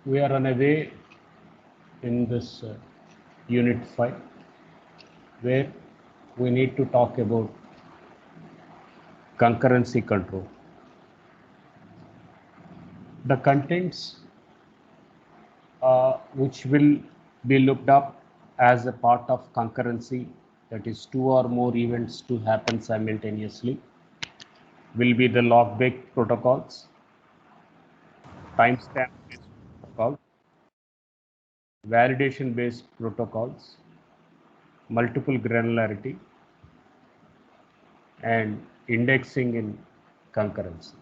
We are on a way in this unit 5 where we need to talk about concurrency control. The contents which will be looked up as a part of concurrency, that is two or more events to happen simultaneously, will be the logback protocols, timestamp based protocols, validation based protocols, multiple granularity, and indexing in concurrency.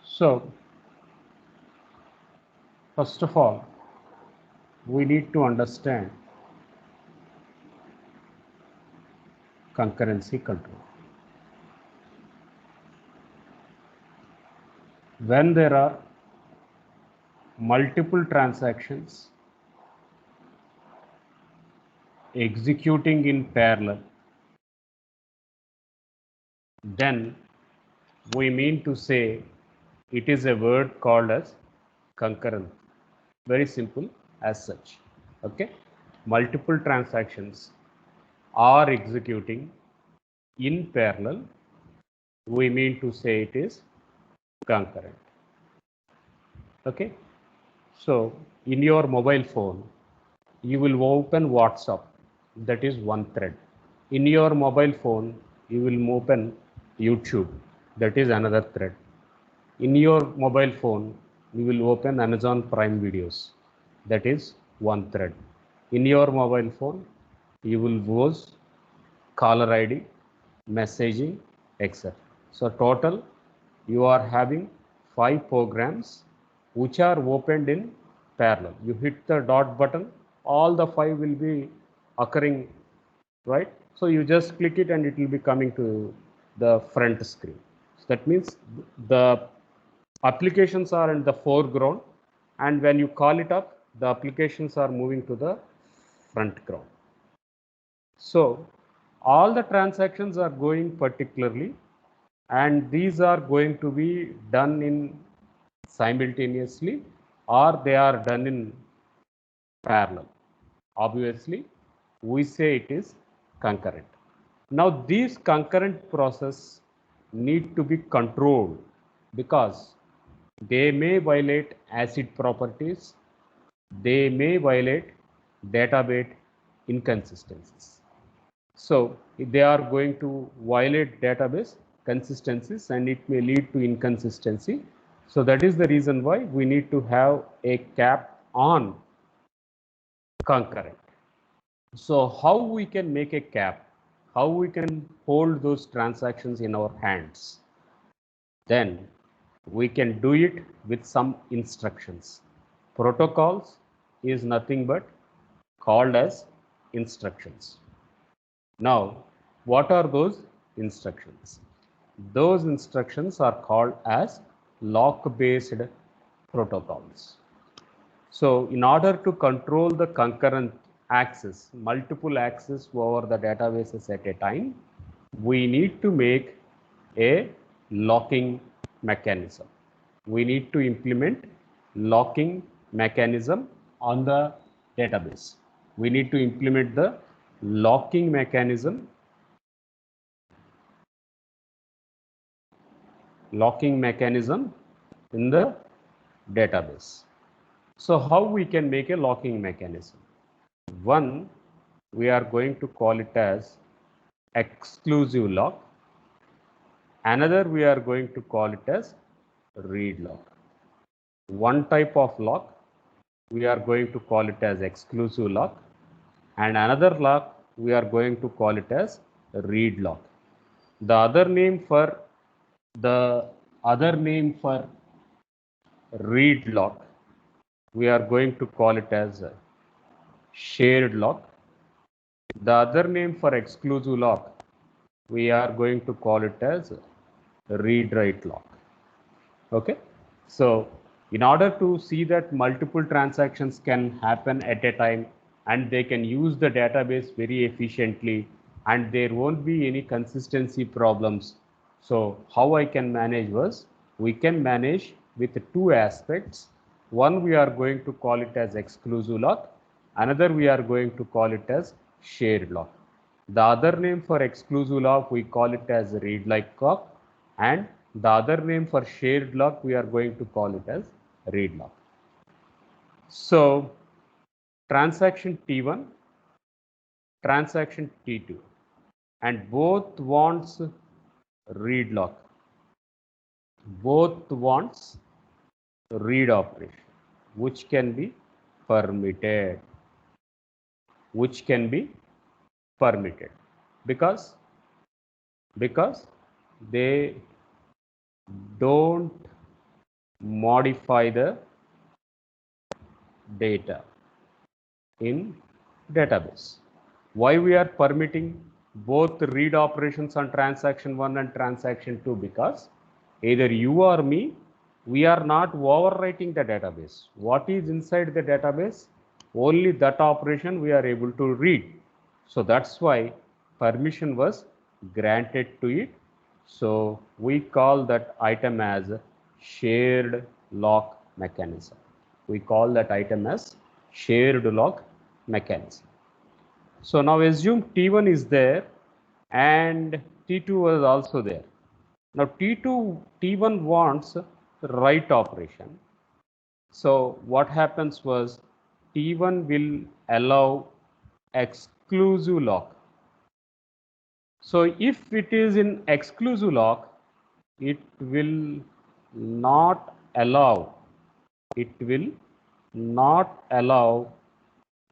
So, first of all, we need to understand concurrency control. When there are multiple transactions executing in parallel, then we mean to say it is a word called as concurrent. Very simple as such. Okay, multiple transactions are executing in parallel, we mean to say it is concurrent. Okay, so in your mobile phone you will open WhatsApp, that is one thread. In your mobile phone you will open YouTube, that is another thread. In your mobile phone you will open Amazon Prime videos, that is one thread. In your mobile phone you will use caller ID, messaging, etc. So total you are having 5 programs which are opened in parallel. You hit the dot button, all the 5 will be occurring, right? So you just click it and it will be coming to the front screen. So that means the applications are in the foreground, and when you call it up, the applications are moving to the front ground. So all the transactions are going particularly, and these are going to be done in simultaneously, or they are done in parallel. Obviously, we say it is concurrent. Now these concurrent process need to be controlled because they may violate ACID properties, they may violate database inconsistencies. So they are going to violate database consistencies and it may lead to inconsistency. So that is the reason why we need to have a cap on concurrent. So how we can make a cap? How we can hold those transactions in our hands? Then we can do it with some instructions. Protocols is nothing but called as instructions. Now, what are those instructions? Those instructions are called as lock-based protocols. So, in order to control the concurrent access, multiple access over the databases at a time, we need to make a locking mechanism. We need to implement locking mechanism on the database. We need to implement the locking mechanism in the database. So how we can make a locking mechanism? One, we are going to call it as exclusive lock. Another, we are going to call it as read lock. One type of lock, we are going to call it as exclusive lock, and another lock we are going to call it as read lock. The other name for read lock, we are going to call it as shared lock. The other name for exclusive lock, we are going to call it as read write lock. Okay, so in order to see that multiple transactions can happen at a time and they can use the database very efficiently and there won't be any consistency problems, so how I can manage was we can manage with two aspects. One, we are going to call it as exclusive lock. Another, we are going to call it as shared lock. The other name for exclusive lock, we call it as read-like lock, and the other name for shared lock, we are going to call it as read lock. So transaction T1, transaction T2, and both wants read lock. Both wants read operation, which can be permitted, because they don't modify the data in database. Why we are permitting both read operations on transaction 1 and transaction 2? Because either you or me, we are not overwriting the database. What is inside the database? Only that operation we are able to read. So that's why permission was granted to it. So we call that item as shared lock mechanism. We call that item as shared lock mechanism. So now assume T1 is there and T2 was also there. Now T1 wants write operation. So what happens was T1 will allow exclusive lock. So if it is in exclusive lock, it will not allow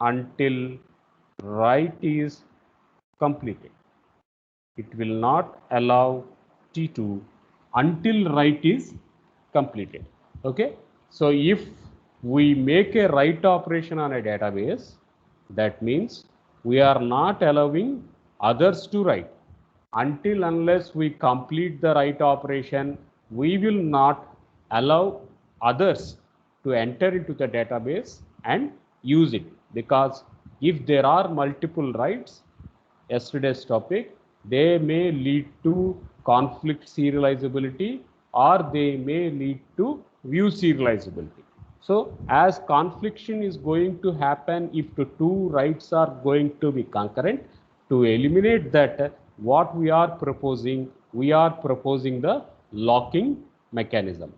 until write is completed. It will not allow T2 until write is completed. Okay. So if we make a write operation on a database, that means we are not allowing others to write. Unless we complete the write operation, we will not allow others to enter into the database and use it, because if there are multiple writes, yesterday's topic, they may lead to conflict serializability or they may lead to view serializability. So as confliction is going to happen if the two writes are going to be concurrent, to eliminate that, what we are proposing the locking mechanism.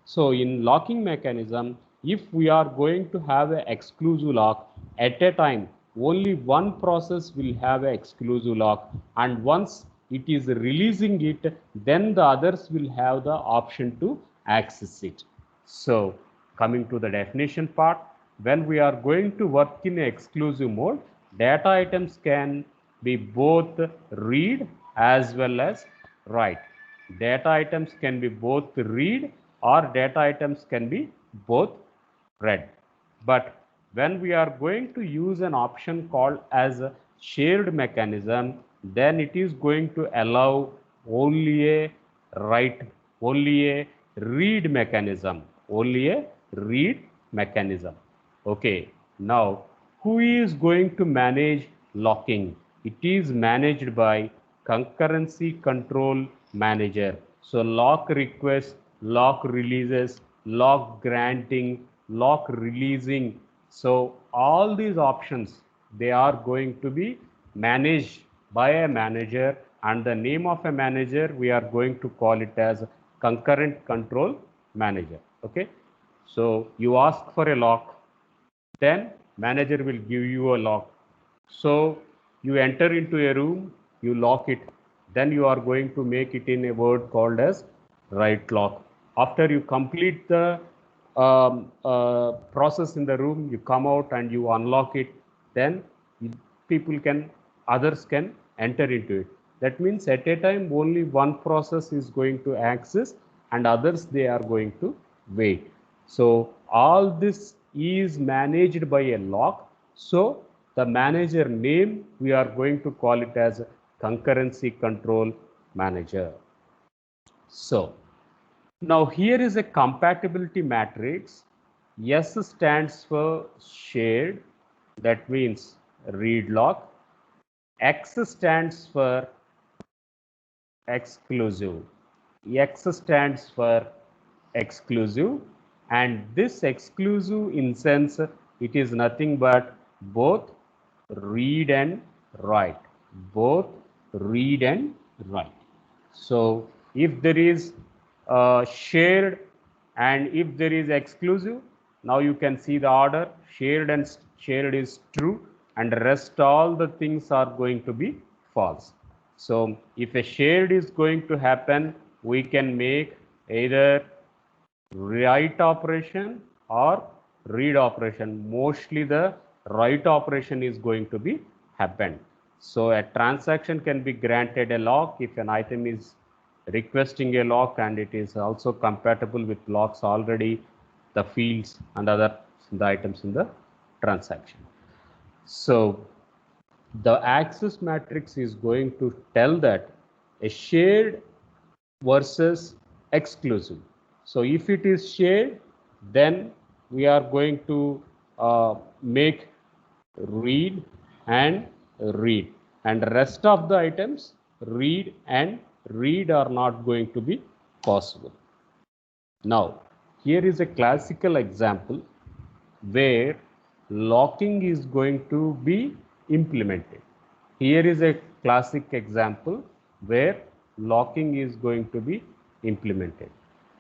So in locking mechanism, if we are going to have an exclusive lock at a time, only one process will have an exclusive lock, and once it is releasing it, then the others will have the option to access it. So coming to the definition part, when we are going to work in exclusive mode, data items can be both read as well as write. Data items can be both read or data items can be both read. But when we are going to use an option called as a shared mechanism, then it is going to allow only a read mechanism. Okay. Now, who is going to manage locking? It is managed by concurrency control manager. So lock request, lock releases, lock granting, lock releasing. So all these options, they are going to be managed by a manager, and the name of a manager, we are going to call it as concurrent control manager. Okay. So you ask for a lock, then manager will give you a lock. So you enter into a room, you lock it, then you are going to make it in a word called as write lock. After you complete the process in the room, you come out and you unlock it, then others can enter into it. That means at a time only one process is going to access and others, they are going to wait. So all this is managed by a lock. So the manager name, we are going to call it as concurrency control manager. So now here is a compatibility matrix. S stands for shared, that means read lock. X stands for exclusive. X stands for exclusive, and this exclusive in sense it is nothing but both read and write. Both read and write. So if there is shared and if there is exclusive, now you can see the order. Shared and shared is true, and rest all the things are going to be false. So if a shared is going to happen, we can make either write operation or read operation. Mostly the write operation is going to be happened. So a transaction can be granted a lock if an item is requesting a lock and it is also compatible with locks already, the fields and other the items in the transaction. So the access matrix is going to tell that a shared versus exclusive. So if it is shared, then we are going to make read and read, and rest of the items read and read are not going to be possible. Now here is a classical example where locking is going to be implemented. Here is a classic example where locking is going to be implemented.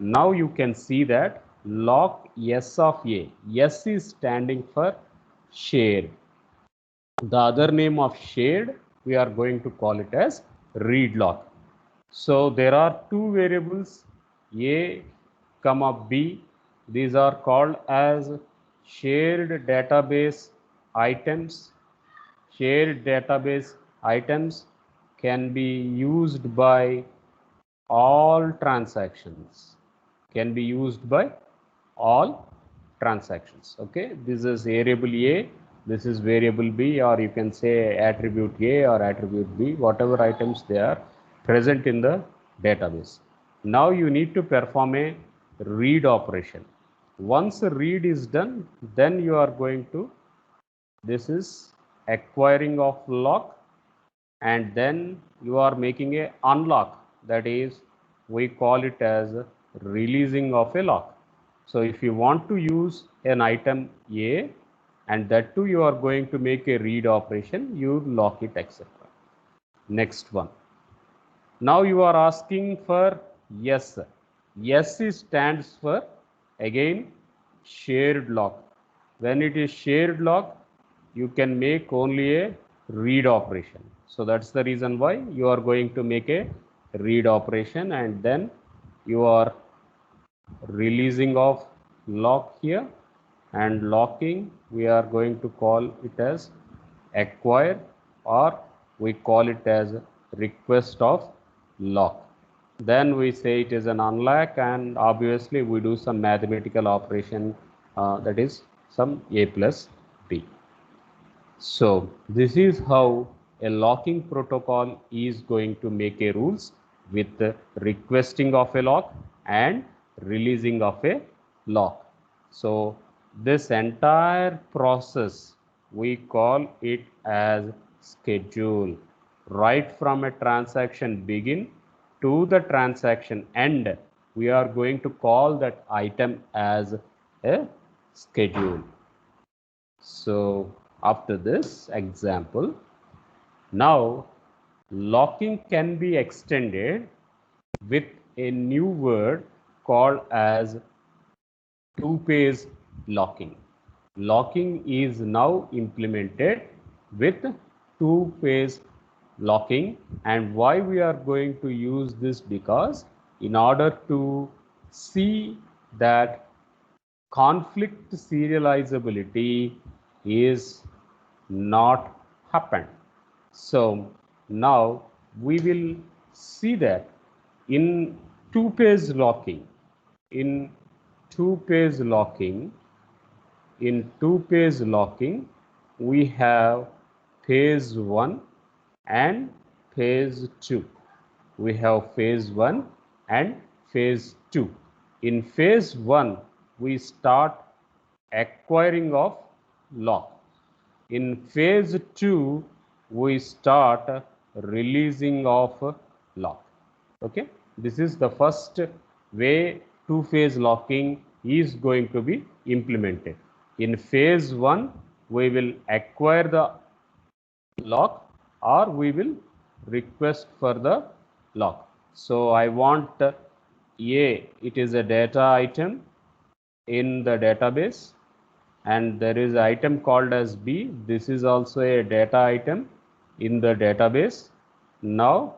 Now you can see that lock S of A. S is standing for shared. The other name of shared, we are going to call it as read lock. So there are two variables A comma B. These are called as shared database items. Shared database items can be used by all transactions. Can be used by all transactions. Okay, this is variable A, this is variable B, or you can say attribute A or attribute B, whatever items they are present in the database. Now you need to perform a read operation. Once a read is done, then you are going to, this is acquiring of lock, and then you are making a unlock, that is we call it as releasing of a lock. So if you want to use an item A and that too you are going to make a read operation, you lock it, etc. Next one. Now you are asking for yes. Yes stands for again shared lock. When it is shared lock, you can make only a read operation. So that's the reason why you are going to make a read operation, and then you are releasing of lock here, and locking we are going to call it as acquire, or we call it as request of lock. Then we say it is an unlock, and obviously we do some mathematical operation, that is some A plus B. So this is how a locking protocol is going to make a rules with the requesting of a lock and releasing of a lock. So this entire process we call it as schedule. Right from a transaction begin to the transaction end, we are going to call that item as a schedule. So after this example, now locking can be extended with a new word called as two-phase locking. Locking is now implemented with two-phase locking, and why we are going to use this, because in order to see that conflict serializability is not happened. So now we will see that in two-phase locking, in two-phase locking, we have phase 1 and phase 2. We have phase 1 and phase 2. In phase 1, we start acquiring of lock. In phase 2, we start releasing of lock. Okay, this is the first way two-phase locking is going to be implemented. In phase 1, we will acquire the lock or we will request for the lock. So I want A, it is a data item in the database, and there is an item called as B. This is also a data item in the database. Now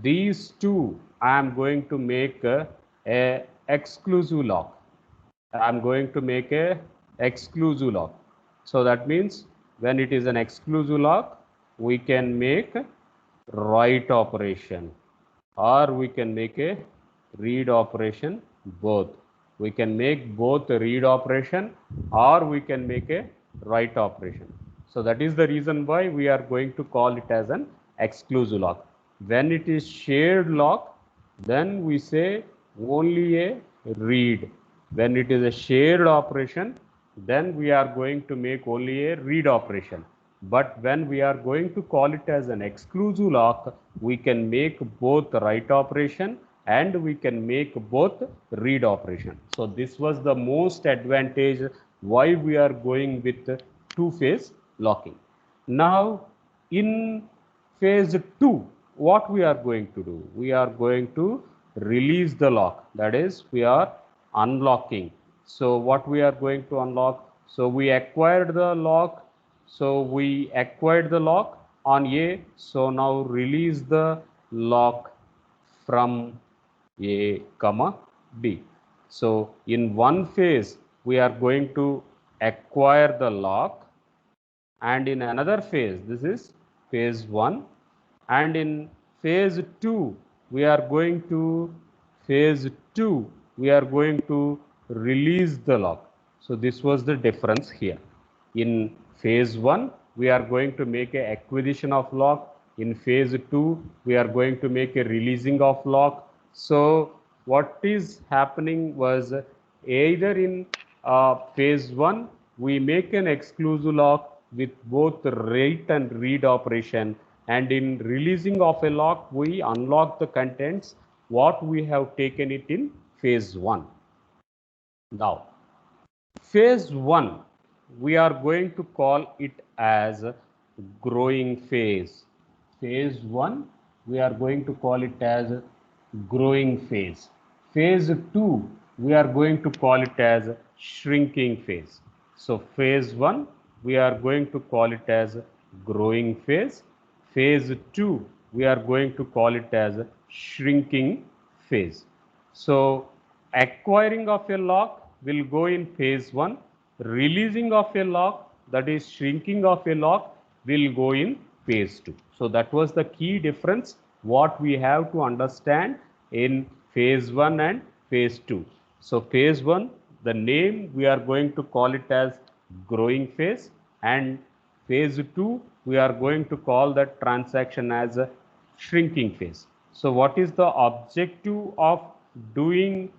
these two I am going to make a exclusive lock. I am going to make a exclusive lock. So that means when it is an exclusive lock, we can make write operation or we can make a read operation, both. We can make both a read operation or we can make a write operation. So that is the reason why we are going to call it as an exclusive lock. When it is shared lock, then we say only a read. When it is a shared operation, then we are going to make only a read operation. But when we are going to call it as an exclusive lock, we can make both write operation and we can make both read operation. So this was the most advantage why we are going with two-phase locking. Now in phase 2, what we are going to do? We are going to release the lock. That is, we are unlocking. So what we are going to unlock? So we acquired the lock. So we acquired the lock on A. So now release the lock from A comma B. So in one phase, we are going to acquire the lock, and in another phase, this is phase 1, and in phase 2 we are going to phase 2 we are going to release the lock. So this was the difference here. In phase 1 we are going to make a acquisition of lock. In phase 2 we are going to make a releasing of lock. So what is happening was, either in phase 1 we make an exclusive lock with both write and read operation, and in releasing of a lock we unlock the contents what we have taken it in phase 1. Now phase 1 we are going to call it as growing phase. Phase 1 we are going to call it as growing phase. Phase 2 we are going to call it as shrinking phase. So phase 1 we are going to call it as growing phase. Phase 2 we are going to call it as shrinking phase. So acquiring of a lock will go in phase 1, releasing of a lock, that is shrinking of a lock, will go in phase 2. So that was the key difference what we have to understand in phase 1 and phase 2. So phase 1, the name we are going to call it as growing phase, and phase 2 we are going to call that transaction as a shrinking phase. So what is the objective of doing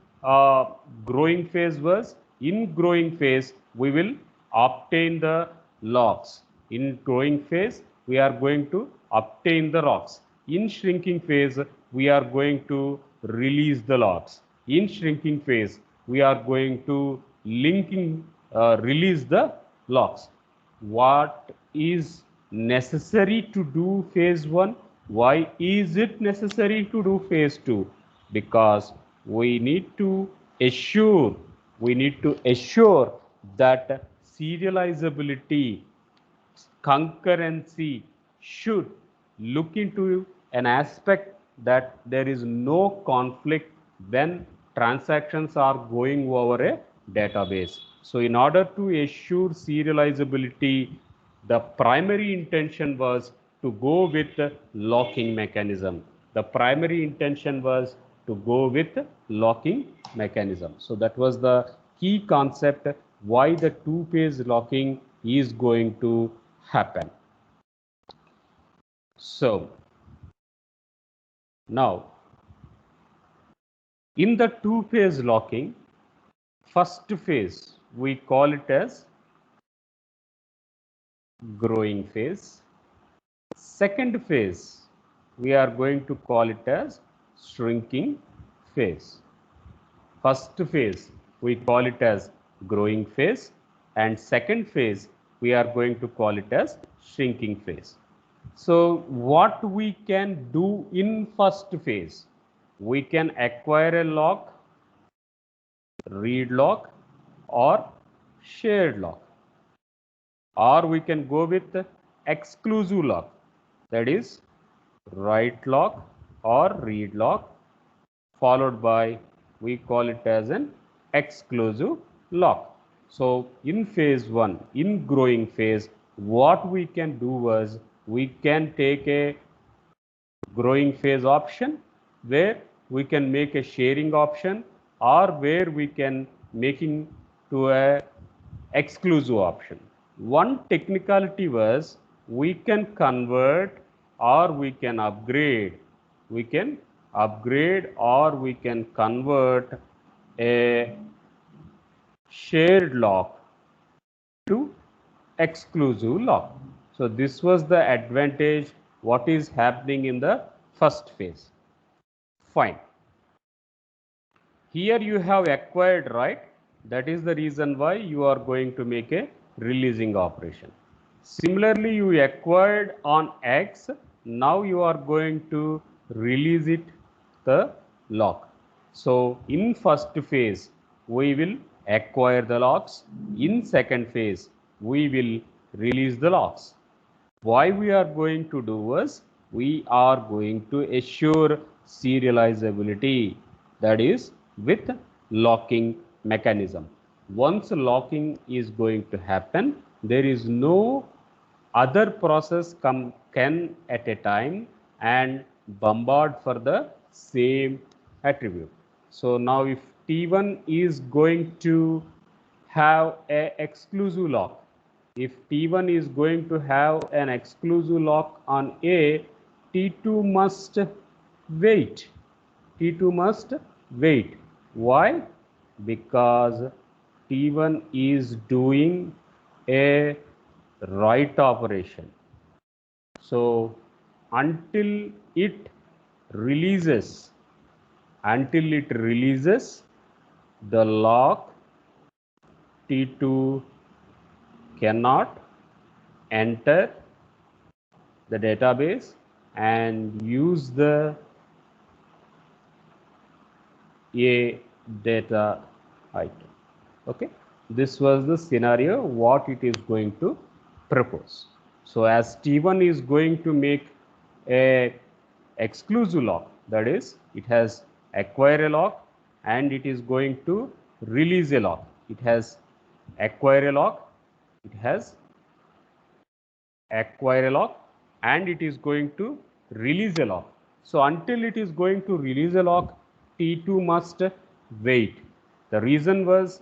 growing phase was, in growing phase we will obtain the locks. In growing phase we are going to obtain the locks. In shrinking phase we are going to release the locks. In shrinking phase we are going to release the locks. What is necessary to do phase 1? Why is it necessary to do phase 2? Because we need to assure that serializability, concurrency should look into an aspect that there is no conflict when transactions are going over a database. So in order to assure serializability, the primary intention was to go with locking mechanism. The primary intention was to go with locking mechanism. So that was the key concept why the two-phase locking is going to happen. So now in the two-phase locking, first phase we call it as growing phase. Second phase we are going to call it as shrinking phase. First phase we call it as growing phase, and second phase we are going to call it as shrinking phase. So what we can do in first phase, we can acquire a lock, read lock, or shared lock, or we can go with exclusive lock, that is write lock or read lock, followed by we call it as an exclusive lock. So in phase 1, in growing phase, what we can do was we can take a growing phase option where we can make a sharing option, or where we can making to a exclusive option. One technicality was we can convert or we can upgrade. We can upgrade or we can convert a shared lock to exclusive lock. So this was the advantage what is happening in the first phase. Fine. Here you have acquired, right? That is the reason why you are going to make a releasing operation. Similarly, you acquired on X, now you are going to release it the lock. So in first phase, we will acquire the locks. In second phase, we will release the locks. Why we are going to do was we are going to assure serializability, that is with locking mechanism. Once locking is going to happen, there is no other process can at a time and bombard for the same attribute. So now if T1 is going to have a exclusive lock, if T1 is going to have an exclusive lock on A, T2 must wait. T2 must wait. Why? Because T1 is doing a write operation. So until it releases, the lock, T2 cannot enter the database and use the A data item. Okay, this was the scenario what it is going to propose. So as T1 is going to make a exclusive lock, that is it has acquire a lock and it is going to release a lock. It has acquire a lock, it has acquire a lock, and it is going to release a lock. So until it is going to release a lock, T2 must wait. The reason was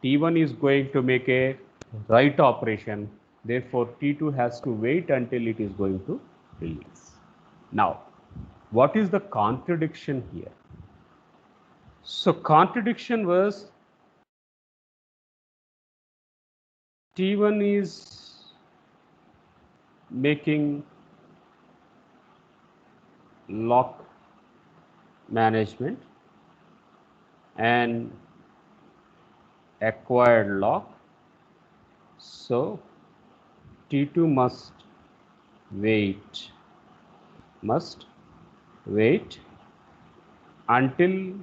T1 is going to make a write operation, therefore T2 has to wait until it is going to release. Now, what is the contradiction here? So contradiction was T1 is making lock management and acquired lock, so T2 must wait until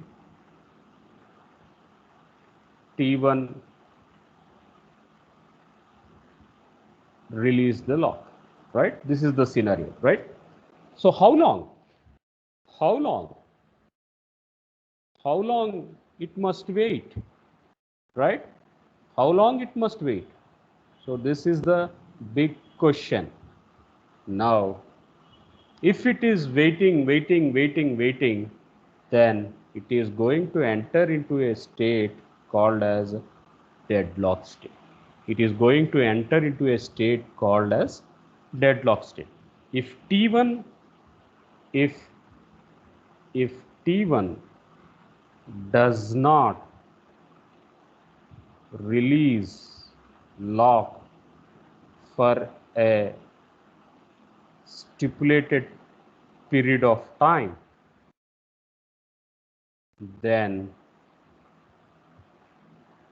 T1 release the lock, right? This is the scenario, right? So how long it must wait, right? How long it must wait? So this is the big question. Now, if it is waiting, then it is going to enter into a state called as deadlock state. It is going to enter into a state called as deadlock state. If T1 does not release lock for a stipulated period of time, then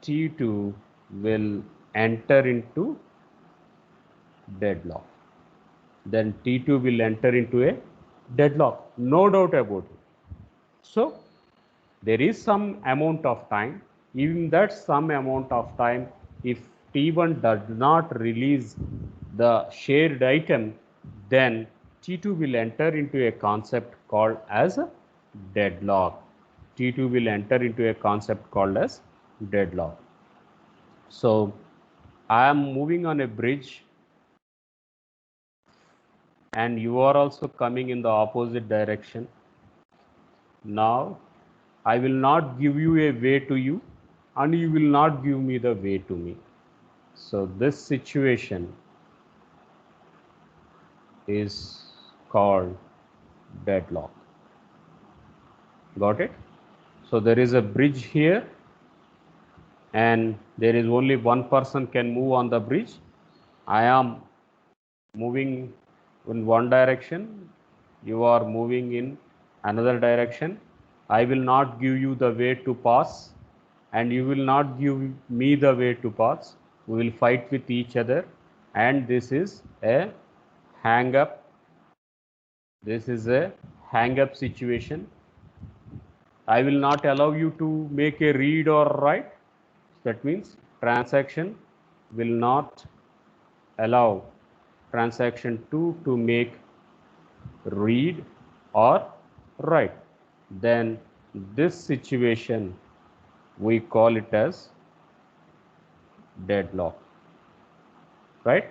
T2 will enter into deadlock. Then T2 will enter into a deadlock, no doubt about it. So there is some amount of time. In that some amount of time, if T1 does not release the shared item, then T2 will enter into a concept called as deadlock. T2 will enter into a concept called as deadlock. So I am moving on a bridge and you are also coming in the opposite direction. Now I will not give you a way to you and you will not give me the way to me. So this situation is called deadlock. Got it? So there is a bridge here and there is only one person can move on the bridge. I am moving in one direction, you are moving in another direction. I will not give you the way to pass and you will not give me the way to pass. We will fight with each other and this is a hang up. This is a hang up situation. I will not allow you to make a read or write. That means transaction will not allow transaction 2 to make read or write. Then this situation we call it as deadlock, right?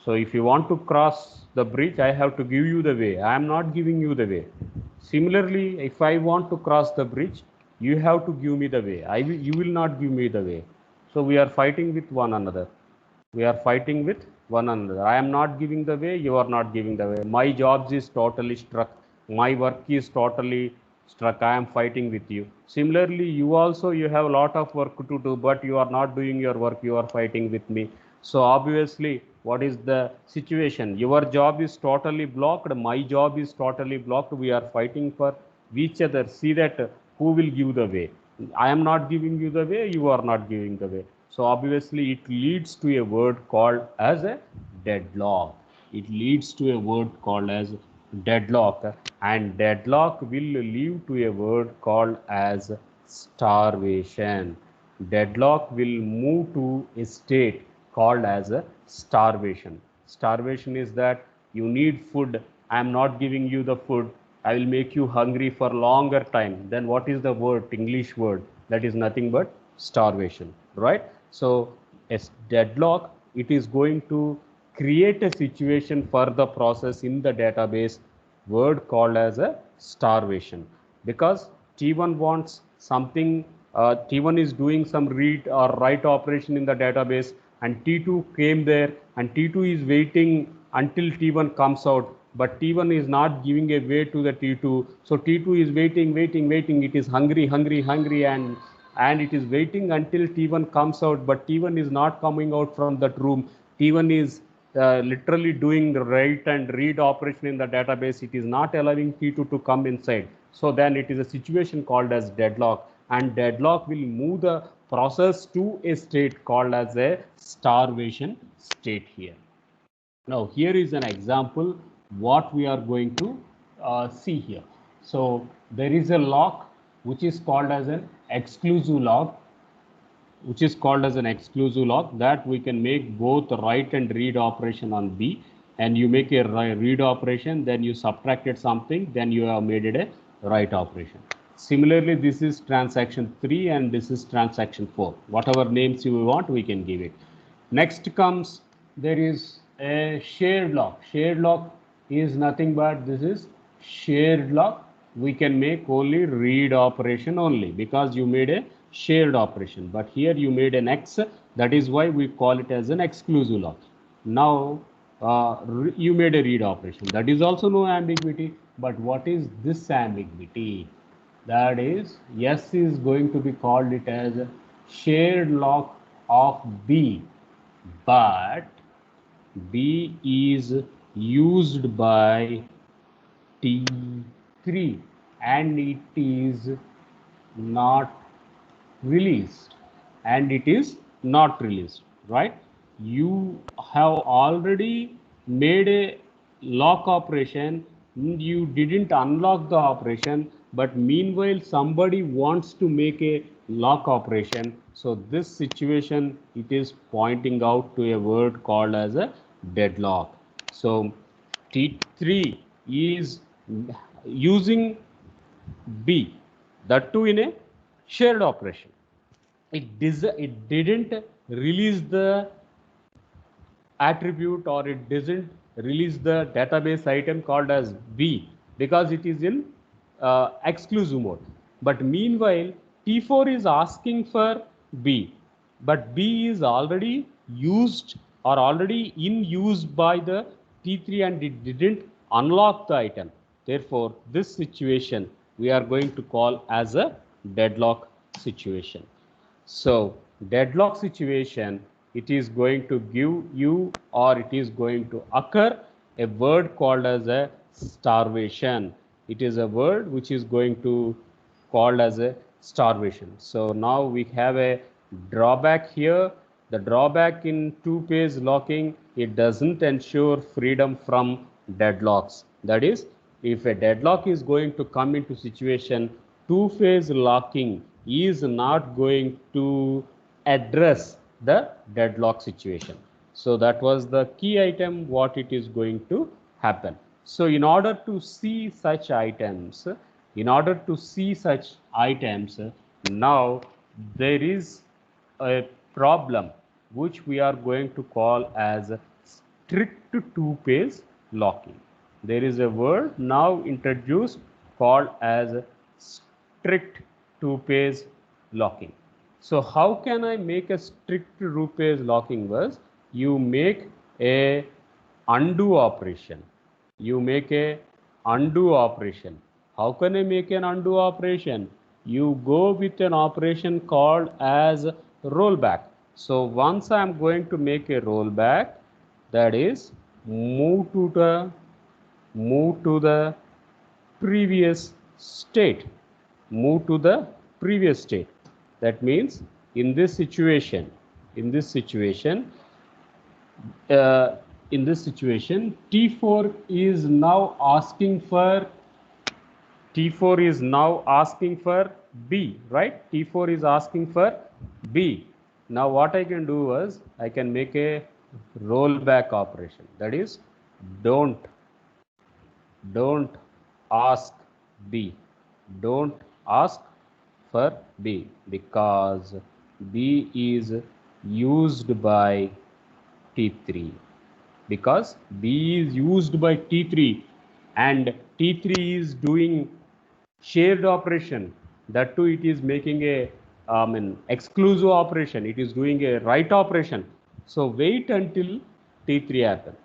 So if you want to cross the bridge, I have to give you the way. I am not giving you the way. Similarly, if I want to cross the bridge, you have to give me the way. You will not give me the way. So we are fighting with one another. We are fighting with one another. I am not giving the way, you are not giving the way. My job is totally struck. My work is totally struck. I am fighting with you. Similarly, you also, you have a lot of work to do, but you are not doing your work. You are fighting with me. So obviously, what is the situation? Your job is totally blocked. My job is totally blocked. We are fighting for each other. See that who will give the way. I am not giving you the way, you are not giving the way. So obviously it leads to a word called as a deadlock. It leads to a word called as deadlock and deadlock will lead to a word called as starvation. Deadlock will move to a state called as a starvation. Starvation is that you need food, I am not giving you the food, I will make you hungry for longer time. Then what is the word, English word? That is nothing but starvation, right? So a deadlock, it is going to create a situation for the process in the database word called as a starvation because T1 wants something, T1 is doing some read or write operation in the database and T2 came there and T2 is waiting until T1 comes out, but T1 is not giving a way to the T2. So T2 is waiting, waiting, waiting. It is hungry, hungry, hungry and it is waiting until T1 comes out, but T1 is not coming out from that room. T1 is literally doing the write and read operation in the database. It is not allowing T2 to come inside. So then it is a situation called as deadlock and deadlock will move the process to a state called as a starvation state here. Now here is an example what we are going to see here. So there is a lock which is called as an exclusive lock, which is called as an exclusive lock that we can make both write and read operation on B, and you make a read operation, then you subtracted something, then you have made it a write operation. Similarly, this is transaction 3 and this is transaction 4. Whatever names you want, we can give it. Next comes, there is a shared lock. Shared lock is nothing but this is shared lock. We can make only read operation only because you made a shared operation. But here you made an X, that is why we call it as an exclusive lock. Now you made a read operation. That is also no ambiguity. But what is this ambiguity? That is, S is going to be called it as a shared lock of B, but B is used by T3 and it is not released, and it is not released, right? You have already made a lock operation, you didn't unlock the operation, but meanwhile somebody wants to make a lock operation. So this situation, it is pointing out to a word called as a deadlock. So T3 is using B, that too in a shared operation. It didn't release the attribute, or it doesn't release the database item called as B because it is in exclusive mode. But meanwhile, T4 is asking for B, but B is already used or already in use by the T3 and it didn't unlock the item. Therefore, this situation we are going to call as a deadlock situation. So deadlock situation, it is going to give you, or it is going to occur, a word called as a starvation. It is a word which is going to called as a starvation. So now we have a drawback here. The drawback in two-phase locking, it doesn't ensure freedom from deadlocks. That is, if a deadlock is going to come into situation, two-phase locking is not going to address the deadlock situation. So that was the key item, what it is going to happen. So in order to see such items, now there is a problem which we are going to call as strict two-phase locking. There is a word now introduced called as strict two-phase locking. So how can I make a strict two-phase locking? Was you make a undo operation. You make a undo operation. How can I make an undo operation? You go with an operation called as rollback. So once I am going to make a rollback, that is move to the previous state. Move to the previous state. That means in this situation, in this situation, uh, T4 is now asking for B, right? T4 is asking for B. Now what I can do is I can make a rollback operation. That is, don't ask B. Don't ask for B because B is used by T3, because B is used by T3 and T3 is doing shared operation. That too, it is making a exclusive operation. It is doing a write operation. So wait until T3 happens.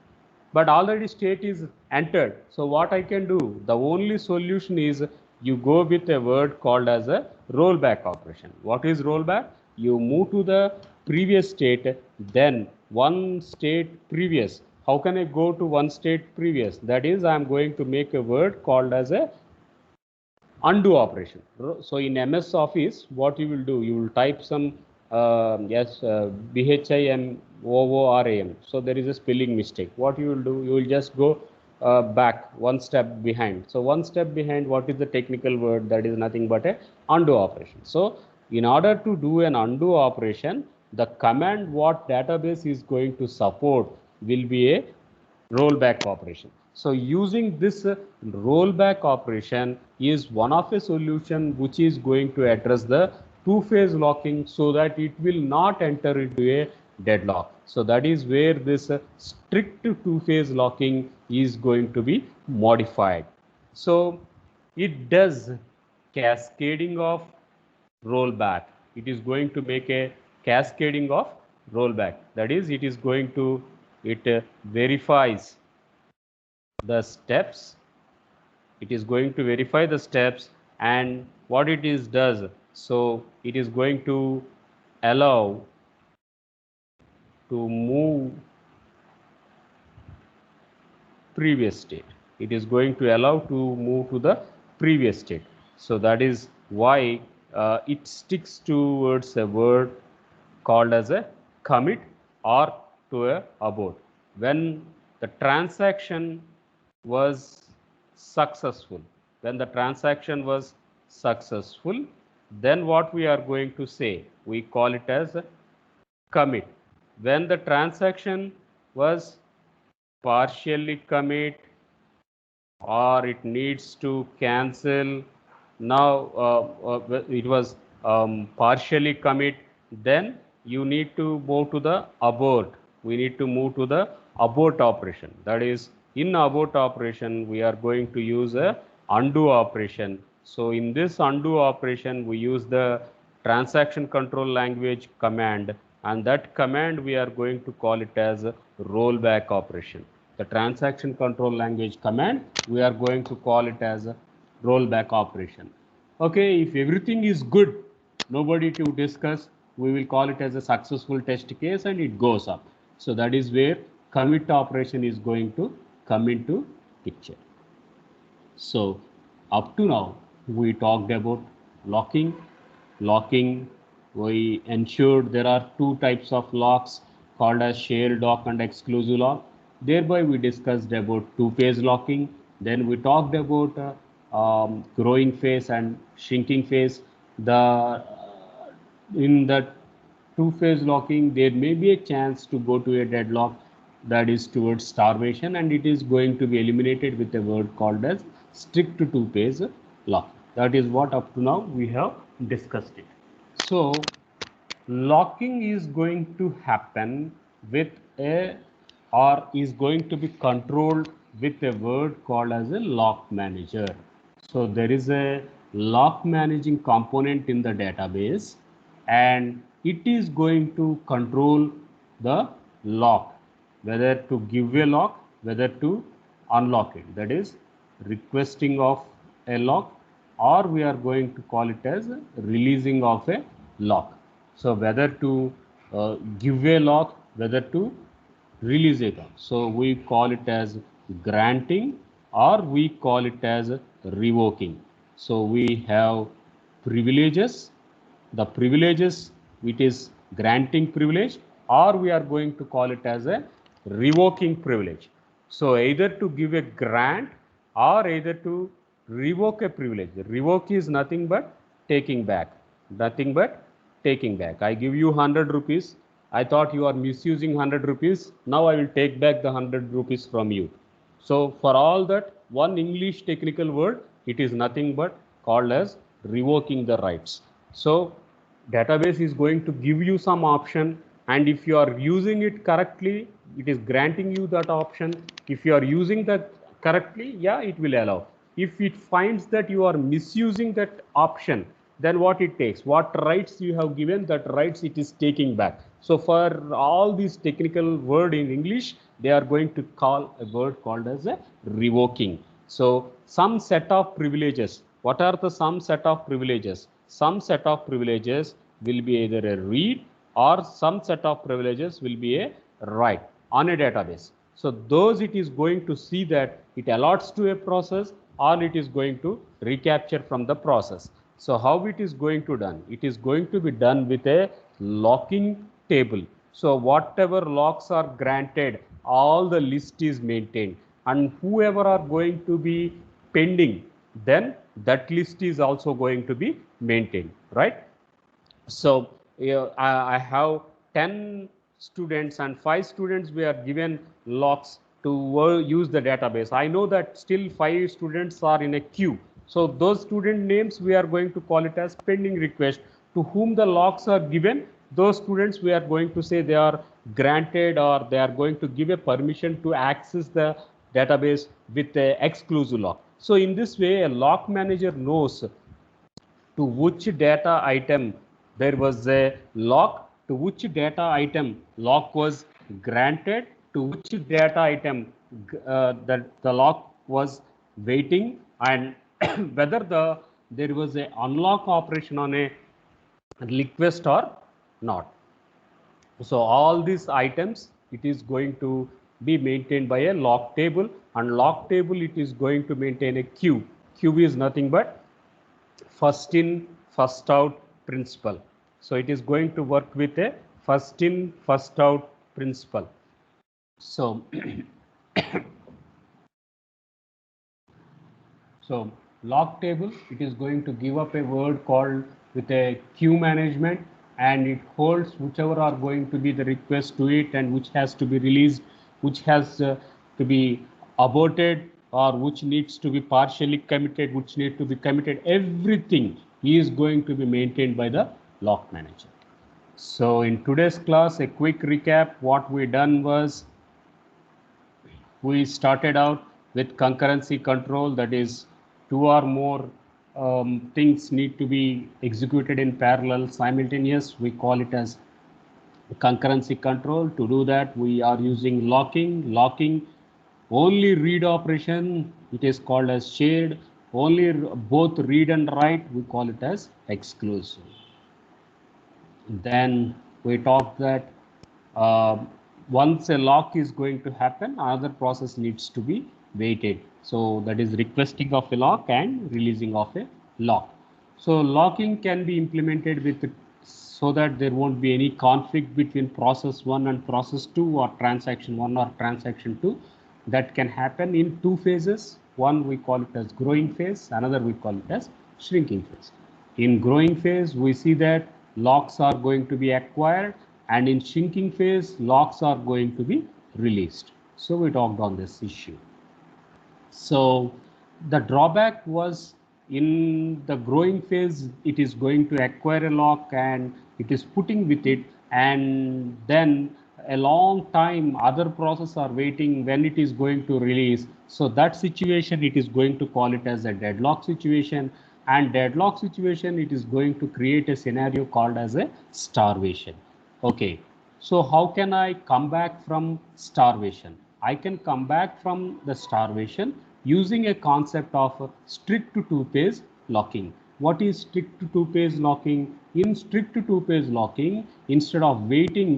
But already state is entered. So what I can do? The only solution is you go with a word called as a rollback operation. What is rollback? You move to the previous state, then one state previous. How can I go to one state previous? That is, I am going to make a word called as a undo operation. So in MS Office, what you will do, you will type some BHIMOORAM. So there is a spelling mistake. What you will do, you will just go back one step behind. So one step behind, what is the technical word? That is nothing but a undo operation. So in order to do an undo operation, the command what database is going to support will be a rollback operation. So using this rollback operation is one of a solution which is going to address the two-phase locking so that it will not enter into a deadlock. So that is where this strict two-phase locking is going to be modified. So it does cascading of rollback. It is going to make a cascading of rollback. That is, it is going to, it verifies the steps. It is going to verify the steps, and what it is does, so it is going to allow to move previous state. It is going to allow to move to the previous state. So that is why it sticks towards a word called as a commit or to a abort. When the transaction was successful, when the transaction was successful, then what we are going to say, we call it as a commit. When the transaction was partially commit or it needs to cancel, now it was partially commit, then you need to move to the abort. We need to move to the abort operation. That is, in abort operation we are going to use a undo operation. So in this undo operation we use the transaction control language command, and that command we are going to call it as a rollback operation. The transaction control language command we are going to call it as a rollback operation. Okay, if everything is good, nobody to discuss, we will call it as a successful test case and it goes up. So that is where commit operation is going to come into picture. So up to now we talked about locking. Locking, we ensured there are two types of locks called as shared lock and exclusive lock. Thereby we discussed about two-phase locking. Then we talked about growing phase and shrinking phase. In the two-phase locking, there may be a chance to go to a deadlock, that is towards starvation, and it is going to be eliminated with a word called as strict two-phase lock. That is what up to now we have discussed it. So locking is going to happen with a, or is going to be controlled with a word called as a lock manager. So there is a lock managing component in the database, and it is going to control the lock, whether to give a lock, whether to unlock it. That is requesting of a lock, or we are going to call it as releasing of a lock. So whether to give a lock, whether to release a lock. So we call it as granting, or we call it as revoking. So we have privileges. The privileges, it is granting privilege, or we are going to call it as a revoking privilege. So either to give a grant or either to revoke a privilege. Revoke is nothing but taking back. Nothing but taking back. I give you 100 rupees. I thought you are misusing 100 rupees. Now I will take back the 100 rupees from you. So for all that, one English technical word, it is nothing but called as revoking the rights. So database is going to give you some option, and if you are using it correctly, it is granting you that option. If you are using that correctly, yeah, it will allow. If it finds that you are misusing that option, then what it takes, what rights you have given, that rights it is taking back. So for all these technical word in English, they are going to call a word called as a revoking. So some set of privileges. What are the some set of privileges? Some set of privileges will be either a read, or some set of privileges will be a write on a database. So those it is going to see that it allots to a process, or it is going to recapture from the process. So how it is going to done? It is going to be done with a locking table. So whatever locks are granted, all the list is maintained, and whoever are going to be pending, then that list is also going to be maintained, right? So I have 10 students and 5 students were given locks to use the database. I know that still 5 students are in a queue. So those student names we are going to call it as pending request. To whom the locks are given, those students we are going to say they are granted, or they are going to give a permission to access the database with a exclusive lock. So in this way, a lock manager knows to which data item there was a lock, to which data item lock was granted, to which data item that the lock was waiting, and whether there was a unlock operation on a request or not. So all these items, it is going to be maintained by a lock table, and lock table it is going to maintain a queue. Queue is nothing but first in first out principle. So it is going to work with a first in, first out principle. So, so lock table, it is going to give up a word called with a queue management, and it holds whichever are going to be the request to it and which has to be released, which has to be aborted, or which needs to be partially committed, which need to be committed. Everything is going to be maintained by the lock manager. So in today's class, a quick recap. What we done was, we started out with concurrency control, that is two or more things need to be executed in parallel simultaneous. We call it as concurrency control. To do that, we are using locking only read operation, it is called as shared. Only both read and write, we call it as exclusive. Then we talked that once a lock is going to happen, another process needs to be waited. So that is requesting of a lock and releasing of a lock. So locking can be implemented with, so that there won't be any conflict between process 1 and process 2, or transaction 1 or transaction 2. That can happen in two phases. One we call it as growing phase, another we call it as shrinking phase. In growing phase, we see that locks are going to be acquired, and in shrinking phase, locks are going to be released. So we talked on this issue. So the drawback was, in the growing phase, it is going to acquire a lock and it is putting with it, and then a long time other processes are waiting when it is going to release. So that situation, it is going to call it as a deadlock situation, and deadlock situation, it is going to create a scenario called as a starvation. Okay, so how can I come back from starvation? I can come back from the starvation using a concept of strict two-phase locking. What is strict two-phase locking? In strict two-phase locking, instead of waiting,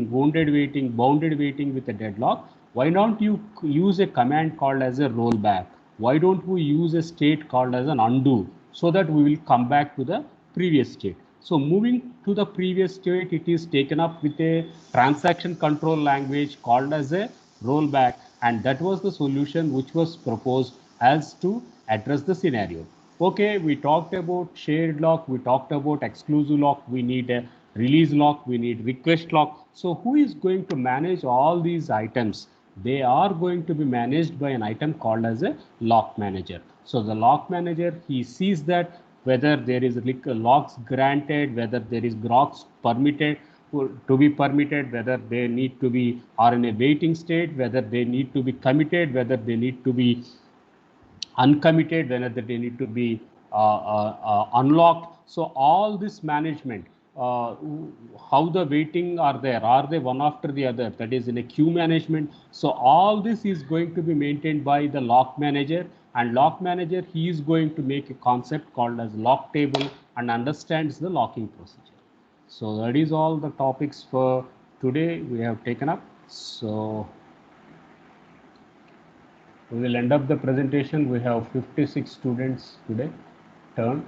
bounded waiting with a deadlock, why don't you use a command called as a rollback? Why don't we use a state called as an undo, so that we will come back to the previous state? So moving to the previous state, it is taken up with a transaction control language called as a rollback, and that was the solution which was proposed as to address the scenario. Okay, we talked about shared lock, we talked about exclusive lock, we need a release lock, we need request lock. So who is going to manage all these items? They are going to be managed by an item called as a lock manager. So the lock manager, he sees that whether there is locks granted, whether there is locks permitted to be permitted, whether they need to be are in a waiting state, whether they need to be committed, whether they need to be uncommitted, whether they need to be unlocked. So all this management, how the waiting are there, are they one after the other, that is in a queue management. So all this is going to be maintained by the lock manager, and lock manager, he is going to make a concept called as lock table and understands the locking procedure. So that is all the topics for today we have taken up. So we will end up the presentation. We have 56 students today turn.